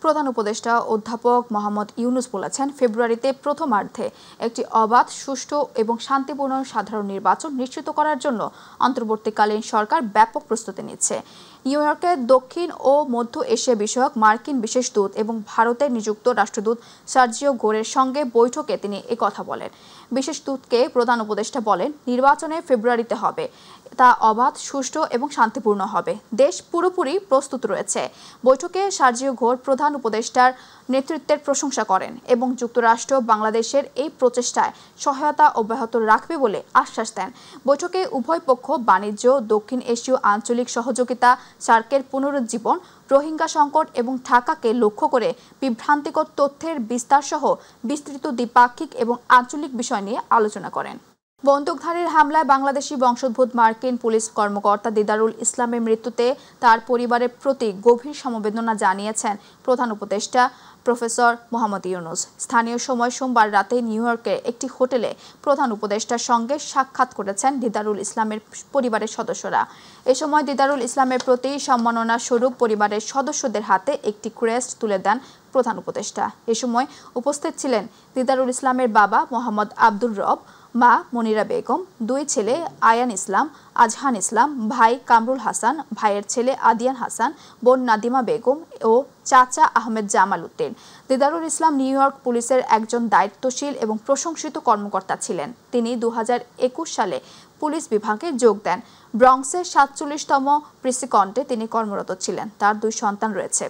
প্রধান উপদেষ্টা অধ্যাপক মোহাম্মদ ইউনুস বলেছেন, ফেব্রুয়ারিতে প্রথমার্ধে একটি অবাধ, সুষ্ঠু এবং শান্তিপূর্ণ সাধারণ নির্বাচন নিশ্চিত করার জন্য অন্তর্বর্তীকালীন সরকার ব্যাপক প্রস্তুতি নিচ্ছে। নিউ ইয়র্কে দক্ষিণ ও মধ্য এশিয়া বিষয়ক মার্কিন বিশেষ দূত এবং ভারতের নিযুক্ত রাষ্ট্রদূত সার্জিও গোরের সঙ্গে বৈঠকে তিনি একথা বলেন। বিশেষ দূতকে প্রধান উপদেষ্টা বলেন, নির্বাচনে ফেব্রুয়ারিতে হবে, তা অবাধ, সুষ্ঠু এবং শান্তিপূর্ণ হবে। দেশ পুরোপুরি প্রস্তুত রয়েছে। বৈঠকে সার্জিও ঘোর প্রধান উপদেষ্টার নেতৃত্বের প্রশংসা করেন এবং যুক্তরাষ্ট্র বাংলাদেশের এই প্রচেষ্টায় সহায়তা অব্যাহত রাখবে বলে আশ্বাস দেন। বৈঠকে উভয় পক্ষ বাণিজ্য, দক্ষিণ এশীয় আঞ্চলিক সহযোগিতা, সার্কের পুনরুজ্জীবন, রোহিঙ্গা সংকট এবং ঢাকাকে লক্ষ্য করে বিভ্রান্তিকর তথ্যের বিস্তার সহ বিস্তৃত দ্বিপাক্ষিক এবং আঞ্চলিক বিষয় নিয়ে আলোচনা করেন। বন্দুকধারীর হামলায় বাংলাদেশি বংশোদ্ভূত মার্কিন পুলিশ কর্মকর্তা দিদারুল ইসলামের মৃত্যুতে তার পরিবারের প্রতি গভীর সমবেদনা জানিয়েছেন প্রধান উপদেষ্টা প্রফেসর মোহাম্মদ ইউনুস। স্থানীয় সময় সোমবার রাতে নিউ ইয়র্কের একটি হোটেলে প্রধান উপদেষ্টার সঙ্গে সাক্ষাৎ করেছেন দিদারুল ইসলামের পরিবারের সদস্যরা। এ সময় দিদারুল ইসলামের প্রতি সম্মাননা স্বরূপ পরিবারের সদস্যদের হাতে একটি ক্রেস্ট তুলে দেন প্রধান উপদেষ্টা। এ সময় উপস্থিত ছিলেন দিদারুল ইসলামের বাবা মোহাম্মদ আব্দুর রব, মা মনিরা বেগম, দুই ছেলে আয়ান ইসলাম, আজহান ইসলাম, ভাই কামরুল হাসান, ভাইয়ের ছেলে আদিয়ান হাসান, বোন নাদিমা বেগম ও চাচা আহমেদ জামাল উদ্দিন। দিদারুল ইসলাম নিউ ইয়র্ক পুলিশের একজন দায়িত্বশীল এবং প্রশংসিত কর্মকর্তা ছিলেন। তিনি 2021 সালে পুলিশ বিভাগে যোগ দেন। ব্রঙ্কসের 47তম প্রিসিকন্টে তিনি কর্মরত ছিলেন। তার 2 সন্তান রয়েছে।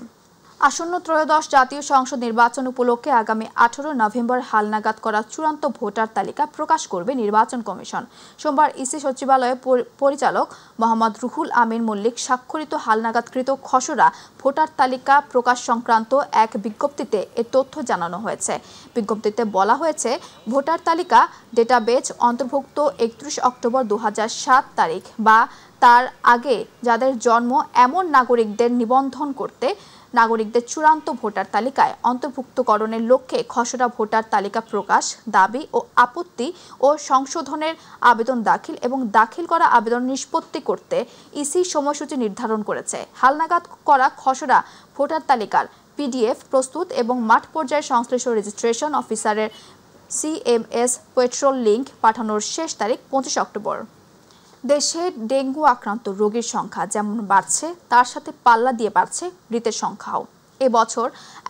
আসন্ন ত্রয়োদশ জাতীয় সংসদ নির্বাচন উপলক্ষে আগামী 18 নভেম্বর হালনাগাদ করা চূড়ান্ত ভোটার তালিকা প্রকাশ করবে নির্বাচন কমিশন। সোমবার ইসি সচিবালয়ের পরিচালক মোহাম্মদ রুহুল আমিন মল্লিক স্বাক্ষরিত হালনাগাদকৃত খসড়া ভোটার তালিকা প্রকাশ সংক্রান্ত এক বিজ্ঞপ্তিতে এ তথ্য জানানো হয়েছে। বিজ্ঞপ্তিতে বলা হয়েছে, ভোটার তালিকা ডেটাবেজ অন্তর্ভুক্ত 31 অক্টোবর 2007 তারিখ বা তার আগে যাদের জন্ম এমন নাগরিকদের নিবন্ধন করতে নাগরিকদের চূড়ান্ত ভোটার তালিকায় অন্তর্ভুক্তকরণের লক্ষ্যে খসড়া ভোটার তালিকা প্রকাশ, দাবি ও আপত্তি ও সংশোধনের আবেদন দাখিল এবং দাখিল করা আবেদন নিষ্পত্তি করতে ইসি সময়সূচি নির্ধারণ করেছে। হালনাগাদ করা খসড়া ভোটার তালিকার পিডিএফ প্রস্তুত এবং মাঠ পর্যায়ে সংশ্লিষ্ট রেজিস্ট্রেশন অফিসারের সিএমএস পেট্রোল লিংক পাঠানোর শেষ তারিখ 25 অক্টোবর। দেশে ডেঙ্গু আক্রান্ত রোগীর সংখ্যা যেমন বাড়ছে, তার সাথে পাল্লা দিয়ে বাড়ছে মৃতের সংখ্যাও। এবছর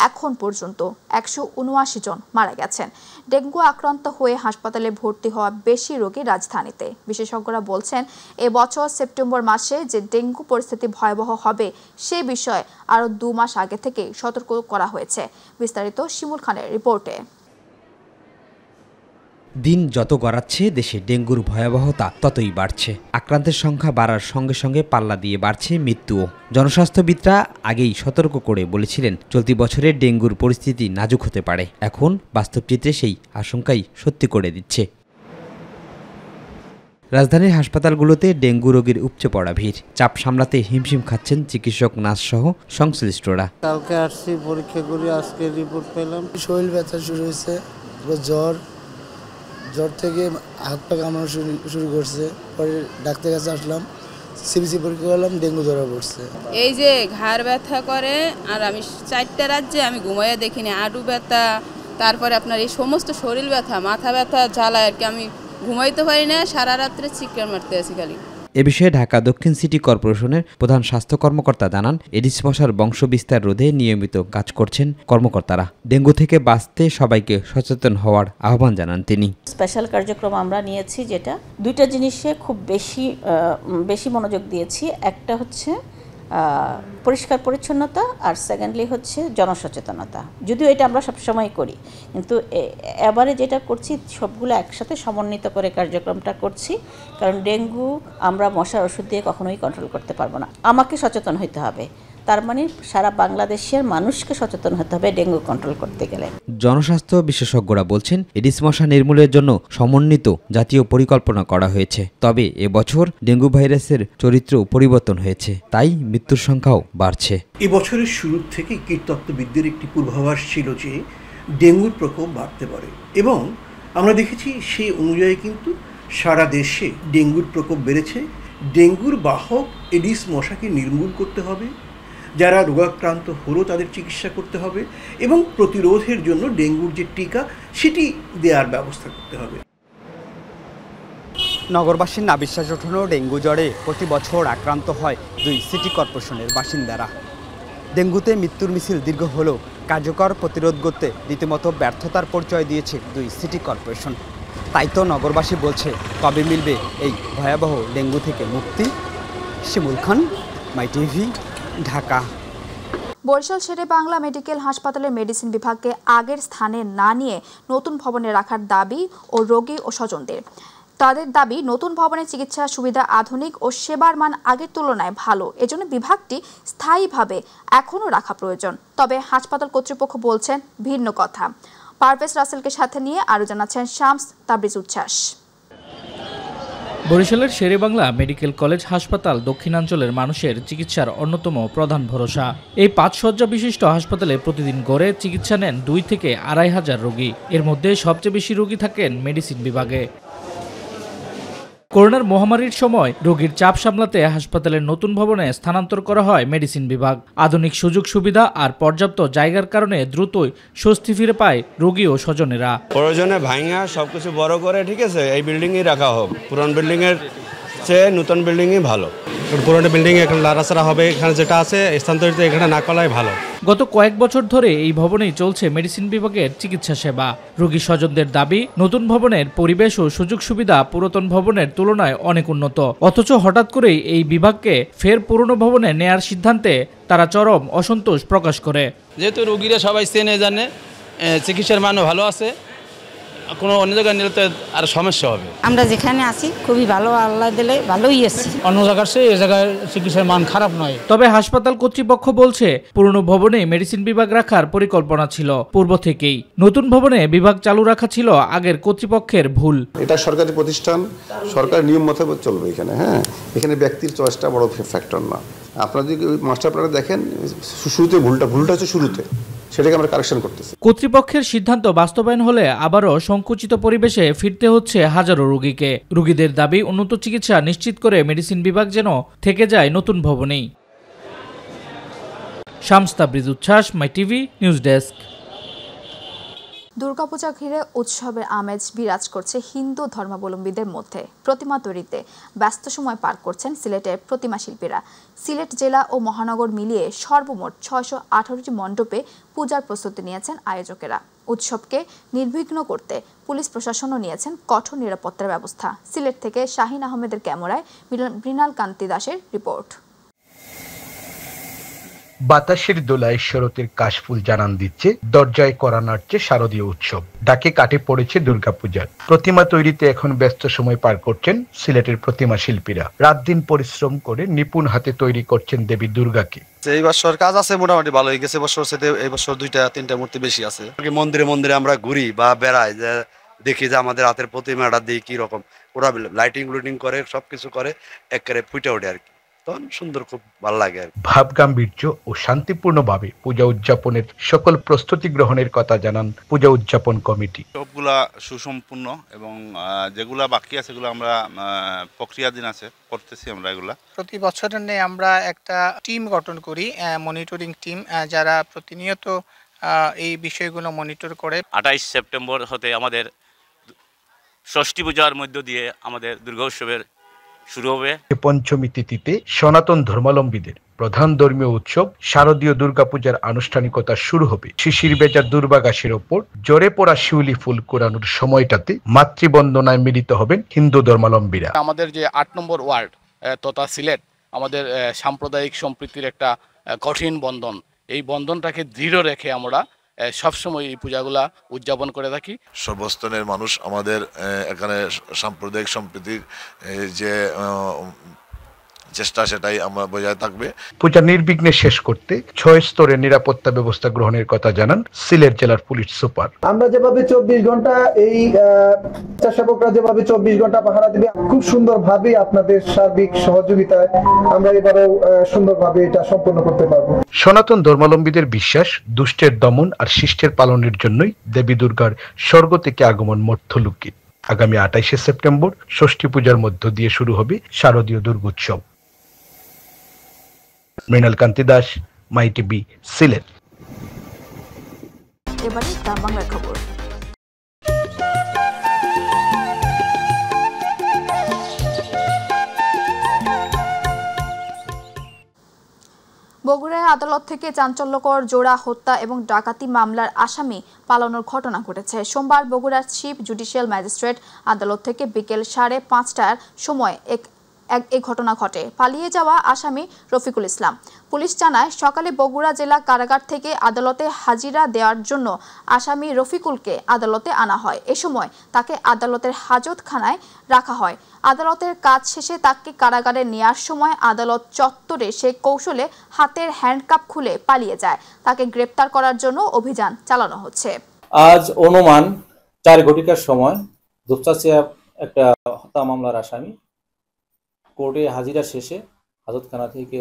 এখন পর্যন্ত 179 জন মারা গেছেন। ডেঙ্গু আক্রান্ত হয়ে হাসপাতালে ভর্তি হওয়া বেশি রোগী রাজধানীতে। বিশেষজ্ঞরা বলছেন, এবছর সেপ্টেম্বর মাসে যে ডেঙ্গু পরিস্থিতি ভয়াবহ হবে সে বিষয়ে আরও 2 মাস আগে থেকে সতর্ক করা হয়েছে। বিস্তারিত শিমুল খানের রিপোর্টে। দিন যত গড়াচ্ছে দেশে ডেঙ্গুর ভয়াবহতা ততই বাড়ছে। আক্রান্তের সংখ্যা বাড়ার সঙ্গে সঙ্গে পাল্লা দিয়ে বাড়ছে মৃত্যুও। জনস্বাস্থ্যবিদরা আগেই সতর্ক করে বলেছিলেন, চলতি বছরে ডেঙ্গুর পরিস্থিতি নাজুক হতে পারে। এখন বাস্তব চিত্রে সেই আশঙ্কাই সত্যি করে দিচ্ছে। রাজধানীর হাসপাতালগুলোতে ডেঙ্গু রোগীর উপচে পড়া ভিড়। চাপ সামলাতে হিমশিম খাচ্ছেন চিকিৎসক, নার্স সহ সংশ্লিষ্টরা। কালকে আসছি, পরীক্ষা করি, আজকে রিপোর্ট পেলাম। শরীর ব্যথা শুরু হয়েছে, জ্বর থেকে হাত পা কামড়ানো শুরু করছে। পরে ডাক্তার কাছে আসলাম, সিবিসি পরীক্ষা করলাম, ডেঙ্গু ধরা পড়ছে। এই যে ঘাড় ব্যথা করে, আর আমি 4টা রাত যে আমি ঘুমাইয়া দেখিনি, হাঁটু ব্যথা, তারপরে আপনার এই সমস্ত শরীর ব্যথা, মাথা ব্যথা জ্বালায় আর কি, আমি ঘুমাইতে পারি না, সারা রাত্রে চিৎকার মারতে আছি খালি। এ বিষয়ে ঢাকা দক্ষিণ সিটি কর্পোরেশনের প্রধান স্বাস্থ্য কর্মকর্তা জানান, এডিস মশার বংশবিস্তার রোধে নিয়মিত কাজ করছেন কর্মকর্তারা। ডেঙ্গু থেকে বাঁচতে সবাইকে সচেতন হওয়ার আহ্বান জানান তিনি। স্পেশাল কার্যক্রম আমরা নিয়েছি, যেটা 2টা জিনিসে খুব বেশি মনোযোগ দিয়েছি। একটা হচ্ছে পরিষ্কার পরিচ্ছন্নতা, আর সেকেন্ডলি হচ্ছে জনসচেতনতা। যদিও এটা আমরা সবসময় করি, কিন্তু এবারে যেটা করছি সবগুলো একসাথে সমন্বিত করে কার্যক্রমটা করছি। কারণ ডেঙ্গু আমরা মশার ওষুধ দিয়ে কখনোই কন্ট্রোল করতে পারবো না। আমাকে সচেতন হতে হবে, তার মানে সারা বাংলাদেশের মানুষকে সচেতন হতে হবে ডেঙ্গু কন্ট্রোল করতে গেলে। জনস্বাস্থ্য বিশেষজ্ঞরা বলছেন, এডিস মশা নির্মূলের জন্য সমন্বিত জাতীয় পরিকল্পনা করা হয়েছে। তবে এবছর ডেঙ্গু ভাইরাসের চরিত্র পরিবর্তন হয়েছে, তাই মৃত্যুর সংখ্যাও বাড়ছে। এবছরের শুরু থেকে কীটতত্ত্ববিদদের একটি পূর্বাভাস ছিল যে ডেঙ্গুর প্রকোপ বাড়তে পারে, এবং আমরা দেখেছি সেই অনুযায়ী কিন্তু সারা দেশে ডেঙ্গুর প্রকোপ বেড়েছে। ডেঙ্গুর বাহক এডিস মশাকে নির্মূল করতে হবে, যারা রোগাক্রান্ত হলো তাদের চিকিৎসা করতে হবে এবং প্রতিরোধের জন্য ডেঙ্গুর যে টিকা সেটি দেওয়ার ব্যবস্থা করতে হবে। নগরবাসীর নাবিশ্বাস ওঠানো ডেঙ্গু জ্বরে প্রতি বছর আক্রান্ত হয় 2 সিটি কর্পোরেশনের বাসিন্দারা। ডেঙ্গুতে মৃত্যুর মিছিল দীর্ঘ হলেও কার্যকর প্রতিরোধ করতে রীতিমতো ব্যর্থতার পরিচয় দিয়েছে 2 সিটি কর্পোরেশন। তাই তো নগরবাসী বলছে, কবে মিলবে এই ভয়াবহ ডেঙ্গু থেকে মুক্তি? শিমুল খান, মাই টিভি, ঢাকা। বরিশাল শেরে বাংলা মেডিকেল হাসপাতালের মেডিসিন বিভাগকে আগের স্থানে না নিয়ে নতুন ভবনে রাখার দাবি ও রোগী ও স্বজনদের। তাদের দাবি, নতুন ভবনের চিকিৎসা সুবিধা আধুনিক ও সেবার মান আগের তুলনায় ভালো, এজন্য বিভাগটি স্থায়ীভাবে এখনও রাখা প্রয়োজন। তবে হাসপাতাল কর্তৃপক্ষ বলছেন ভিন্ন কথা। পারভেজ রাসেলকে সাথে নিয়ে আরও জানাচ্ছেন শামস তাবরিজ উচ্ছ্বাস। বরিশালের শেরেবাংলা মেডিকেল কলেজ হাসপাতাল দক্ষিণাঞ্চলের মানুষের চিকিৎসার অন্যতম প্রধান ভরসা। এই 5 শয্যা বিশিষ্ট হাসপাতালে প্রতিদিন গড়ে চিকিৎসা নেন 2 থেকে 2,500 রোগী। এর মধ্যে সবচেয়ে বেশি রোগী থাকেন মেডিসিন বিভাগে। করোনার মহামারীর সময় রোগীর চাপ সামলাতে হাসপাতালের নতুন ভবনে স্থানান্তর করা হয় মেডিসিন বিভাগ। আধুনিক সুযোগ সুবিধা আর পর্যাপ্ত জায়গার কারণে দ্রুতই স্বস্তি ফিরে পায় রোগী ও স্বজনেরা। প্রয়োজনে ভাঙা সবকিছু বড় করে, ঠিক আছে, এই বিল্ডিংই রাখা হোক। পুরান বিল্ডিং এর চেয়ে নতুন বিল্ডিংই ভালো। পুরনো বিল্ডিং এখন লাড়াচাড়া হবে, এখানে যেটা আছে স্থানান্তরিত এখানে না করাই ভালো। গত কয়েক বছর ধরে এই ভবনেই চলছে মেডিসিন বিভাগের চিকিৎসা সেবা। রোগী স্বজনদের দাবি, নতুন ভবনের পরিবেশ ও সুযোগ সুবিধা পুরাতন ভবনের তুলনায় অনেক উন্নত। অথচ হঠাৎ করেই এই বিভাগকে ফের পুরনো ভবনে নেয়ার সিদ্ধান্তে তারা চরম অসন্তোষ প্রকাশ করে। যেহেতু রোগীরা সবাই চেনে জানে, চিকিৎসার মানও ভালো আছে, কোনো অন্য জায়গায় নিলে তো আর সমস্যা হবে। আমরা যেখানে আছি খুবই ভালো, আল্লাহ দিলে ভালোই আছি। অন্য জায়গার চেয়ে এই জায়গায় চিকিৎসার মান খারাপ নয়। তবে হাসপাতাল কর্তৃপক্ষ বলছে, পুরনো ভবনে মেডিসিন বিভাগ রাখার পরিকল্পনা ছিল পূর্ব থেকেই। নতুন ভবনে বিভাগ চালু রাখা ছিল আগের কর্তৃপক্ষের ভুল। এটা সরকারি প্রতিষ্ঠান, সরকার নিয়ম মোতাবেক চলবে এখানে। হ্যাঁ, এখানে ব্যক্তির চয়েসটা বড় ফ্যাক্টর না। আপনারা যদি মাস্টার প্ল্যানে দেখেন, শুরুতে ভুলটা হচ্ছে শুরুতে, সেটাকে আমরা কারেকশন করতেছি। কর্তৃপক্ষের সিদ্ধান্ত বাস্তবায়ন হলে আবারও সংকুচিত পরিবেশে ফিরতে হচ্ছে হাজারো রোগীকে। রোগীদের দাবি, উন্নত চিকিৎসা নিশ্চিত করে মেডিসিন বিভাগ যেন থেকে যায় নতুন ভবনেই। শামস তাবরিজ উচ্ছ্বাস, মাই টিভি, নিউজ ডেস্ক। দুর্গাপূজা ঘিরে উৎসবের আমেজ বিরাজ করছে হিন্দু ধর্মাবলম্বীদের মধ্যে। প্রতিমা তৈরিতে ব্যস্ত সময় পার করছেন সিলেটের প্রতিমা শিল্পীরা। সিলেট জেলা ও মহানগর মিলিয়ে সর্বমোট 618টি মণ্ডপে পূজার প্রস্তুতি নিয়েছেন আয়োজকেরা। উৎসবকে নির্বিঘ্ন করতে পুলিশ প্রশাসনও নিয়েছেন কঠোর নিরাপত্তার ব্যবস্থা। সিলেট থেকে শাহিন আহমেদের ক্যামেরায় মৃণাল কান্তি দাসের রিপোর্ট। বাতাসের দোলায় শরতের কাশফুল জানান দিচ্ছে দরজায় করা নাড়ছে শারদীয় উৎসব। ডাকে কাটে পড়েছে দুর্গাপূজার। প্রতিমা তৈরিতে এখন ব্যস্ত সময় পার করছেন সিলেটের প্রতিমা শিল্পীরা। রাত দিন পরিশ্রম করে নিপুণ হাতে তৈরি করছেন দেবী দুর্গাকে। এই বছর কাজ আছে মোটামুটি ভালো হয়ে গেছে। বছর এই বছর 2-3টা মূর্তি বেশি আছে। মন্দিরে মন্দিরে আমরা ঘুরি বা বেড়াই, যে দেখি যে আমাদের হাতের প্রতিমাটা দিয়ে কি রকম ওরা লাইটিং করে সবকিছু করে, একেবারে ফুটে ওঠে আর কি। সুন্দর, খুব ভালো লাগে। ভাব গাম্ভীর্য ও শান্তিপূর্ণভাবে পূজা উদযাপনের সকল প্রস্তুতি গ্রহণের কথা জানান পূজা উদযাপন কমিটি। সবগুলা সুসম্পূর্ণ এবং যেগুলা বাকি আছে সেগুলো আমরা প্রক্রিয়াধীন আছে, করতেছি আমরা এগুলা। প্রতি বছরের নিয়ে আমরা একটা টিম গঠন করি, মনিটরিং টিম, যারা প্রতিনিয়ত এই বিষয়গুলো মনিটর করে। 28 সেপ্টেম্বর হতে আমাদের ষষ্ঠী পূজার মধ্য দিয়ে আমাদের দুর্গা উৎসবের শুরু হবে। পঞ্চমী তিথিতে সনাতন ধর্মাবলম্বীদের প্রধান ধর্মীয় উৎসব শারদীয় দুর্গাপূজার আনুষ্ঠানিকতা শুরু হবে। শিশির বেজার দুর্বাগাসের ওপর জোরে পড়া শিউলি ফুল কুড়ানোর সময়টাতে মাতৃবন্দনায় মিলিত হবেন হিন্দু ধর্মাবলম্বীরা। আমাদের যে 8 নম্বর ওয়ার্ড তথা সিলেট, আমাদের সাম্প্রদায়িক সম্প্রীতির একটা কঠিন বন্ধন, এই বন্ধনটাকে দৃঢ় রেখে আমরা সবসময় এই পূজাগুলা উদযাপন করে থাকি। সর্বস্তরের মানুষ আমাদের এখানে সাম্প্রদায়িক সম্প্রীতির যে চেষ্টা, সেটাই আমরা বজায় থাকবে। পূজা নির্বিঘ্নে শেষ করতে 6 স্তরের নিরাপত্তা ব্যবস্থা গ্রহণের কথা জানান সিলেট জেলার পুলিশ সুপার। আমরা যেভাবে 24 ঘন্টা এই স্বেচ্ছাসেবকরা যেভাবে 24 ঘন্টা পাহারা দিবে, খুব সুন্দরভাবে আপনাদের সার্বিক সহযোগিতায় আমরা এবারেও সুন্দরভাবে এটা সম্পন্ন করতে পারবো। সনাতন ধর্মাবলম্বীদের বিশ্বাস, দুষ্টের দমন আর শিষ্টের পালনের জন্যই দেবী দুর্গার স্বর্গ থেকে আগমন মর্ত্যলোকে। আগামী 28 সেপ্টেম্বর ষষ্ঠী পূজার মধ্য দিয়ে শুরু হবে শারদীয় দুর্গোৎসব। মৃণাল কান্তি দাস, মাই টিভি সিলেট। এবারে গ্রাম বাংলার খবর। বগুড়ায় আদালত থেকে চাঞ্চল্যকর জোড়া হত্যা এবং ডাকাতি মামলার আসামি পালানোর ঘটনা ঘটেছে। সোমবার বগুড়ার চিফ জুডিশিয়াল ম্যাজিস্ট্রেট আদালত থেকে বিকেল 5:30টার সময় এই ঘটনা ঘটে। পালিয়ে যাওয়া আসামি রফিকুল ইসলাম। পুলিশ জানায়, সকালে বগুড়া জেলা কারাগার থেকে আদালতে হাজিরা দেওয়ার জন্য আসামি রফিকুলকে আদালতে আনা হয়। এ সময় তাকে আদালতের হাজতখানায় রাখা হয়। আদালতের কাজ শেষে তাকে কারাগারে নেওয়ার সময় আদালত চত্বরে সে কৌশলে হাতের হ্যান্ডকাপ খুলে পালিয়ে যায়। তাকে গ্রেপ্তার করার জন্য অভিযান চালানো হচ্ছে। আজ অনুমান 4 ঘটিকার সময় দুপচাচিয়া একটা হত্যা মামলার আসামি কোর্টে হাজিরা শেষে হাজতখানা থেকে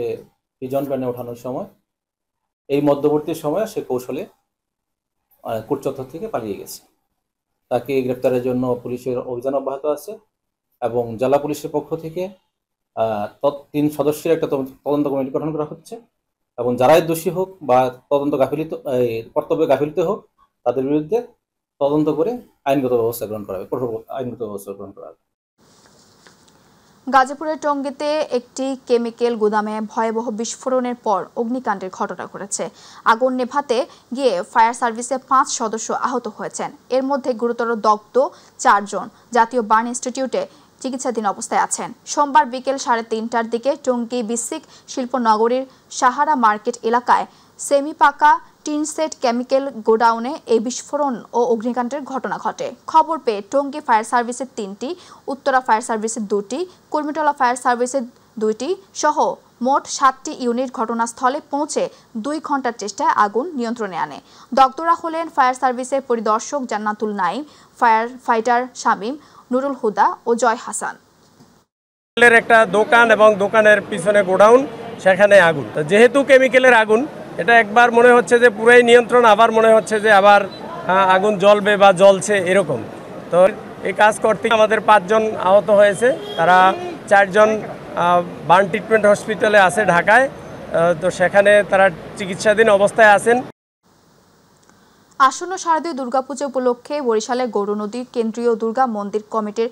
প্রিজন ভ্যানে ওঠানোর সময় এই মধ্যবর্তী সময়ে সে কৌশলে কোর্ট চত্বর থেকে পালিয়ে গেছে। তাকে গ্রেপ্তারের জন্য পুলিশের অভিযান অব্যাহত আছে এবং জেলা পুলিশের পক্ষ থেকে 3 সদস্যের একটা তদন্ত কমিটি গঠন করা হচ্ছে এবং যারাই দোষী হোক বা তদন্ত কর্তব্যে গাফিলতি হোক তাদের বিরুদ্ধে তদন্ত করে আইনগত ব্যবস্থা গ্রহণ করা হবে, কঠোর আইনগত ব্যবস্থা গ্রহণ করা হবে। গাজীপুরের টঙ্গীতে একটি কেমিক্যাল গুদামে ভয়াবহ বিস্ফোরণের পর অগ্নিকাণ্ডের ঘটনা ঘটেছে। আগুন নেভাতে গিয়ে ফায়ার সার্ভিসের 5 সদস্য আহত হয়েছেন। এর মধ্যে গুরুতর দগ্ধ 4 জন জাতীয় বার্ন ইনস্টিটিউটে চিকিৎসাধীন অবস্থায় আছেন। সোমবার বিকেল 3:30টার দিকে টঙ্গী বিসিক শিল্পনগরীর সাহারা মার্কেট এলাকায় সেমি পাকা টিনসেট কেমিক্যাল গোডাউনে এই বিস্ফোরণ ও অগ্নিকাণ্ডের ঘটনা ঘটে। খবর পেয়ে টঙ্গী ফায়ার সার্ভিসের 3টি, উত্তরা ফায়ার সার্ভিসের 2টি, কুর্মিটোলা ফায়ার সার্ভিসের 2টি সহ মোট 7টি ইউনিট ঘটনাস্থলে পৌঁছে 2 ঘন্টার চেষ্টায় আগুন নিয়ন্ত্রণে আনে। দগ্ধরা হলেন ফায়ার সার্ভিসের পরিদর্শক জান্নাতুল নাইম, ফায়ার ফাইটার শামীম, নুরুল হুদা ও জয় হাসান। একটা দোকান এবং দোকানের পিছনে গোডাউন, সেখানে আগুন। যেহেতু কেমিক্যালের আগুন, এটা একবার মনে হচ্ছে যে পুরাই নিয়ন্ত্রণ, আবার মনে হচ্ছে যে আবার আগুন জ্বলবে বা জ্বলছে এরকম। তো এই কাজ করতে আমাদের 5 জন আহত হয়েছে। তারা 4 জন বার্ন ট্রিটমেন্ট হসপিটালে আছে ঢাকায়। তো সেখানে তারা চিকিৎসাধীন অবস্থায় আছেন। আসন্ন শারদীয় দুর্গাপূজা উপলক্ষে বরিশালে গৌরনদী কেন্দ্রীয় দুর্গা মন্দির কমিটির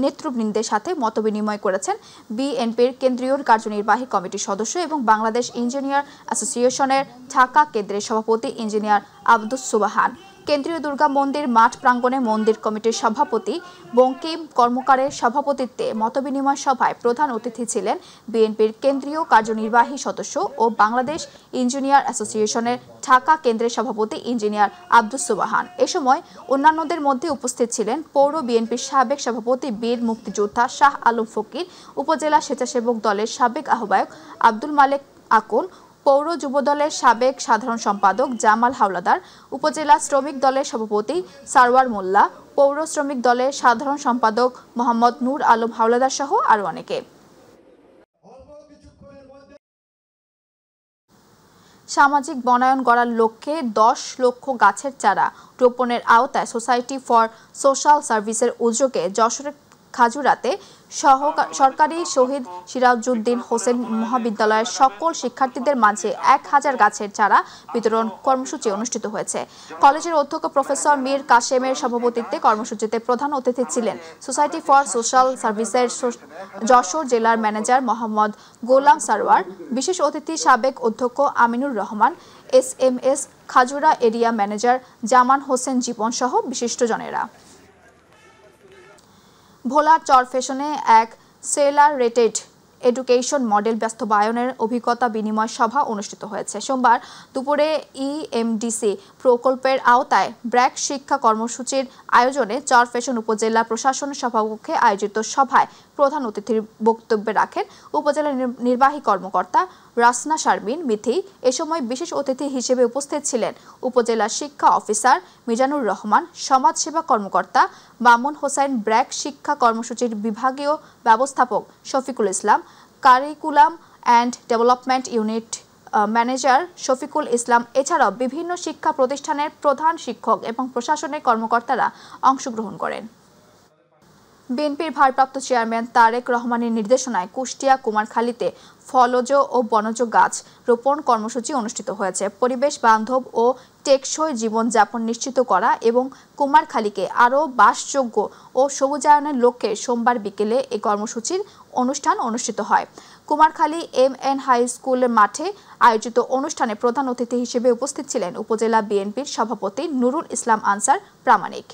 নেতৃবৃন্দের সাথে মতবিনিময় করেছেন বিএনপির কেন্দ্রীয় কার্যনির্বাহী কমিটির সদস্য এবং বাংলাদেশ ইঞ্জিনিয়ার অ্যাসোসিয়েশনের ঢাকা কেন্দ্রের সভাপতি ইঞ্জিনিয়ার আব্দুস সুবহান। কেন্দ্রীয় দুর্গা মন্দির মাঠ প্রাঙ্গণে মন্দির কমিটির সভাপতি বঙ্কিম কর্মকারের সভাপতিত্বে মতবিনিময় সভায় প্রধান অতিথি ছিলেন বিএনপির কেন্দ্রীয় কার্যনির্বাহী সদস্য ও বাংলাদেশ ইঞ্জিনিয়ার অ্যাসোসিয়েশনের ঢাকা কেন্দ্রের সভাপতি ইঞ্জিনিয়ার আব্দুস সুবহান। এ সময় অন্যান্যদের মধ্যে উপস্থিত ছিলেন পৌর বিএনপির সাবেক সভাপতি বীর মুক্তিযোদ্ধা শাহ আলম ফকির, উপজেলা স্বেচ্ছাসেবক দলের সাবেক আহ্বায়ক আব্দুল মালেক আকন, পৌর যুবদলের সাবেক সাধারণ সম্পাদক জামাল হাওলাদার, উপজেলা শ্রমিক দলের সভাপতি সারওয়ার মোল্লা, পৌর শ্রমিক দলের সাধারণ সম্পাদক মোহাম্মদ নূর আলম হাওলাদার সহ আরও অনেকে। সামাজিক বনায়ন গড়ার লক্ষ্যে 10 লক্ষ গাছের চারা রোপণের আওতায় সোসাইটি ফর সোশ্যাল সার্ভিসের উদ্যোগে যশোরের খাজুরাতে সরকারি শহীদ সিরাজউদ্দিন হোসেন মহাবিদ্যালয়ের সকল শিক্ষার্থীদের মাঝে 1000 গাছের চারা বিতরণ কর্মসূচি অনুষ্ঠিত হয়েছে। কলেজের অধ্যক্ষ প্রফেসর মীর কাশেমের সভাপতিত্বে কর্মসূচিতে প্রধান অতিথি ছিলেন সোসাইটি ফর সোশ্যাল সার্ভিসের যশোর জেলার ম্যানেজার মোহাম্মদ গোলাম সারওয়ার, বিশেষ অতিথি সাবেক অধ্যক্ষ Aminur Rahman, SMS Khajura area manager Zaman Hossain Jiban সহ বিশিষ্টজনেরা। ভোলার চরফ্যাশনে এক সেলারেটেড এডুকেশন মডেল বাস্তবায়নের অভিজ্ঞতা বিনিময় সভা অনুষ্ঠিত হয়েছে। সোমবার দুপুরে EMDC প্রকল্পের আওতায় ব্র্যাক শিক্ষা কর্মসূচির আয়োজনে চরফ্যাশন উপজেলা প্রশাসন সভাকক্ষে আয়োজিত সভায় প্রধান অতিথির বক্তব্য রাখেন উপজেলা নির্বাহী কর্মকর্তা রাসনা শারমিন মিথি। এ সময় বিশেষ অতিথি হিসেবে উপস্থিত ছিলেন উপজেলা শিক্ষা অফিসার মিজানুর রহমান, সমাজসেবা কর্মকর্তা মামুন হোসেন, ব্র্যাক শিক্ষা কর্মসূচির বিভাগীয় ব্যবস্থাপক Shafiqul Islam, curriculum and development unit manager Shafiqul Islam, এছাড়াও বিভিন্ন শিক্ষা প্রতিষ্ঠানের প্রধান শিক্ষক এবং প্রশাসনের কর্মকর্তারা অংশগ্রহণ করেন। বিএনপির ভারপ্রাপ্ত চেয়ারম্যান তারেক রহমানের নির্দেশনায় কুষ্টিয়া কুমারখালীতে ফলজ ও বনজ গাছ রোপণ কর্মসূচি অনুষ্ঠিত হয়েছে। পরিবেশ বান্ধব ও টেকসই জীবনযাপন নিশ্চিত করা এবং কুমারখালীকে আরও বাসযোগ্য ও সবুজায়নের লক্ষ্যে সোমবার বিকেলে এই কর্মসূচির অনুষ্ঠান অনুষ্ঠিত হয়। কুমারখালী MN হাই স্কুলের মাঠে আয়োজিত অনুষ্ঠানে প্রধান অতিথি হিসেবে উপস্থিত ছিলেন উপজেলা বিএনপির সভাপতি নুরুল ইসলাম আনসার প্রামাণিক।